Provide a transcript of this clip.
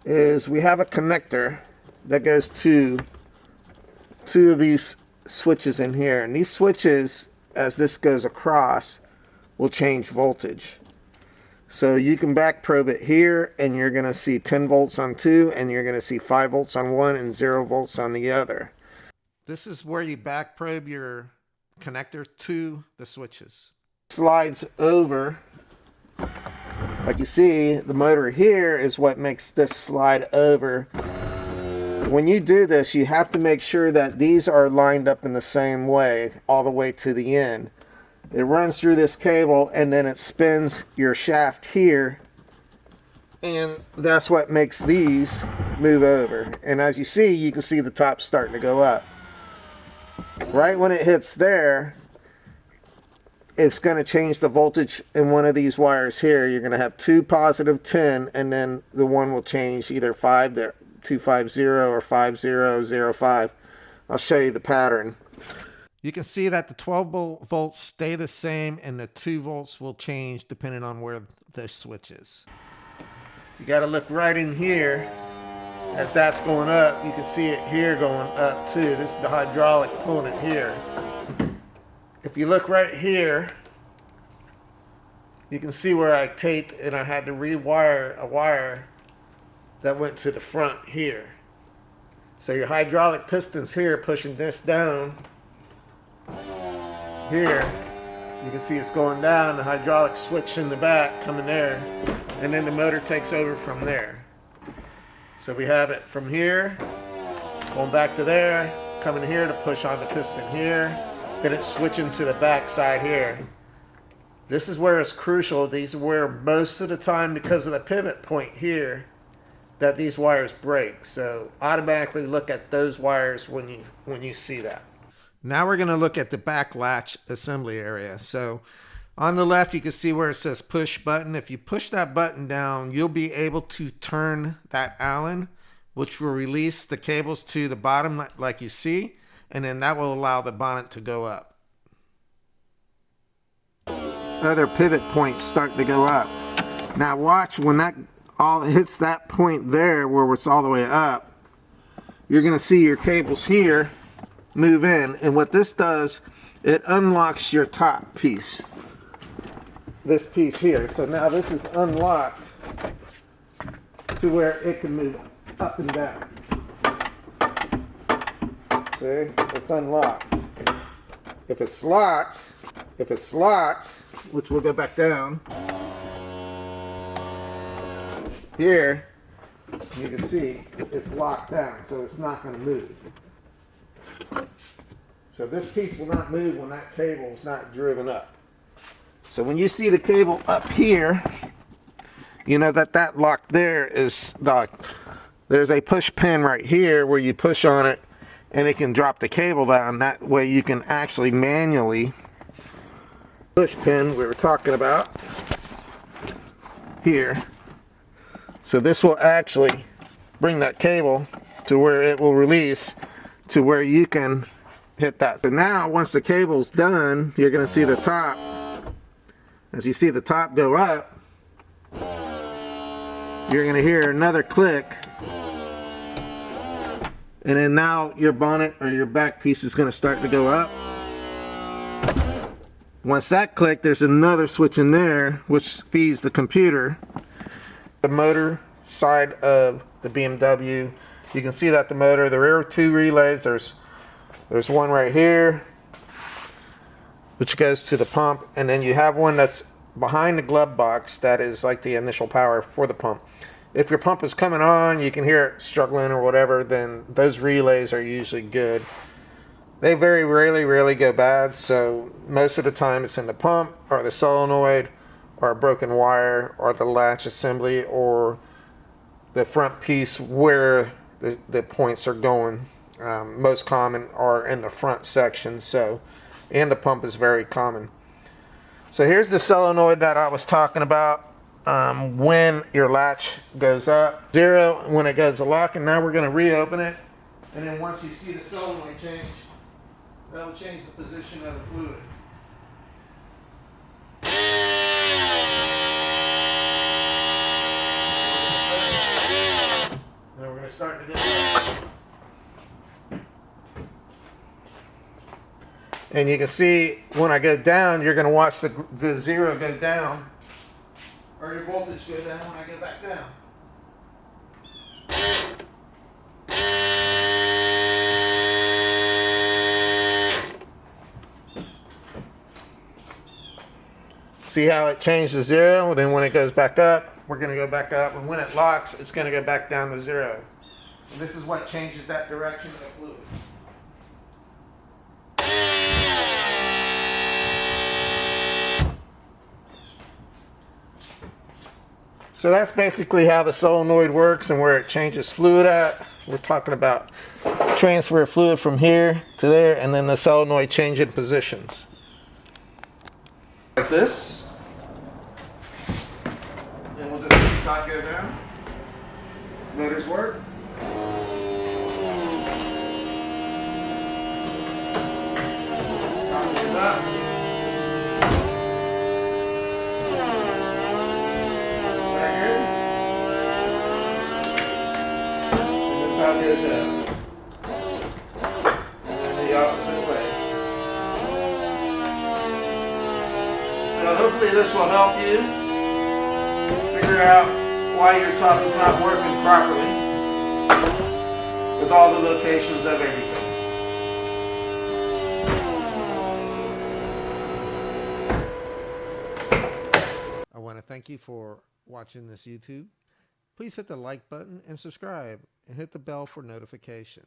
Is we have a connector that goes to two of these switches in here, and these switches, as this goes across, will change voltage. So you can back probe it here, and you're going to see 10 volts on two, and you're going to see 5 volts on one and 0 volts on the other. This is where you back probe your connector to the switches. Slides over. Like you see, the motor here is what makes this slide over. When you do this, you have to make sure that these are lined up in the same way all the way to the end. It runs through this cable, and then it spins your shaft here, and that's what makes these move over. And as you see, you can see the top starting to go up. Right when it hits there, it's going to change the voltage in one of these wires here. You're going to have two positive 10, and then the one will change either 250 or 5005. I'll show you the pattern. You can see that the 12 volts stay the same, and the 2 volts will change depending on where the switch is. You got to look right in here. As that's going up, you can see it here going up too. This is the hydraulic pulling it here. If you look right here, you can see where I taped, and I had to rewire a wire that went to the front here. So your hydraulic piston's here pushing this down. Here, you can see it's going down, the hydraulic switch in the back coming there, and then the motor takes over from there. So we have it from here, going back to there, coming here to push on the piston here, then it's switching to the back side here. This is where it's crucial. These are where most of the time, because of the pivot point here, that these wires break. So automatically look at those wires when you see that. Now we're going to look at the back latch assembly area. So on the left, you can see where it says push button. If you push that button down, you'll be able to turn that Allen, which will release the cables to the bottom like you see, and then that will allow the bonnet to go up. Other pivot points start to go up. Now watch, when that all hits that point there where it's all the way up, you're going to see your cables here move in, and what this does, it unlocks your top piece, this piece here. So now this is unlocked to where it can move up and down. See, it's unlocked. If it's locked, which we'll go back down here, you can see it's locked down, so it's not going to move. So this piece will not move when that cable is not driven up. So when you see the cable up here, you know that lock there is locked. There's a push pin right here where you push on it and it can drop the cable down. That way you can actually manually push pin we were talking about here. So this will actually bring that cable to where it will release to where you can hit that. So now once the cable's done, you're going to see the top. As you see the top go up, you're going to hear another click, and then now your bonnet or your back piece is going to start to go up. Once that click, there's another switch in there which feeds the computer. The motor side of the BMW, you can see that the motor, there are two relays. There's one right here which goes to the pump, and then you have one that's behind the glove box that is like the initial power for the pump. If your pump is coming on, you can hear it struggling or whatever, then those relays are usually good. They very rarely go bad, so most of the time it's in the pump or the solenoid or a broken wire or the latch assembly or the front piece where the points are going. Most common are in the front section, so, and the pump is very common. So here's the solenoid that I was talking about. When your latch goes up, 0 when it goes to lock, and now we're going to reopen it. And then once you see the solenoid change, That will change the position of the fluid. Then we're going to start to do that. And you can see when I go down, you're going to watch the zero go down, or your voltage go down when I go back down. See how it changed to zero? Then when it goes back up, we're going to go back up. And when it locks, it's going to go back down to zero. And this is what changes that direction of the fluid. So that's basically how the solenoid works and where it changes fluid at. We're talking about transfer of fluid from here to there, and then the solenoid changing positions. Like this. And we'll just let the top go down. Motors work. Top goes up. Top goes up. And the opposite way. So hopefully this will help you figure out why your top is not working properly with all the locations of everything. I want to thank you for watching this YouTube. Please hit the like button and subscribe, and hit the bell for notification.